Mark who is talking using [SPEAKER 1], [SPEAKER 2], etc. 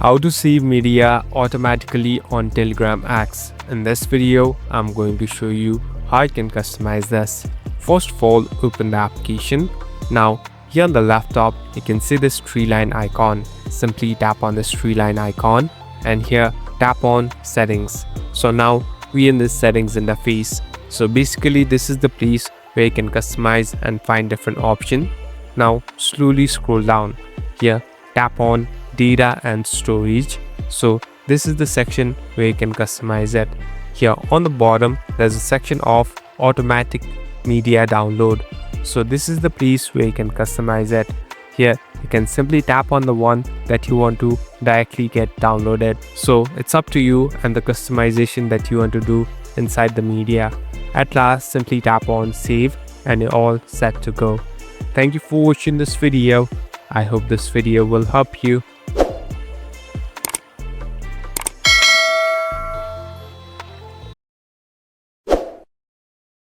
[SPEAKER 1] How to save media automatically on Telegram X. In this video, I'm going to show you how you can customize this. First of all, open the application. Now, here on the left top, you can see this tree line icon. Simply tap on this tree line icon and here tap on settings. So now we in this settings interface. So basically this is the place where you can customize and find different options. Now slowly scroll down. Here tap on data and storage. So this is the section where you can customize it. Here on the bottom there's a section of automatic media download. So this is the place where you can customize it. Here you can simply tap on the one that you want to directly get downloaded. So it's up to you and the customization that you want to do inside the media. At last, simply tap on save and you're all set to go. Thank you for watching this video. I hope this video will help you.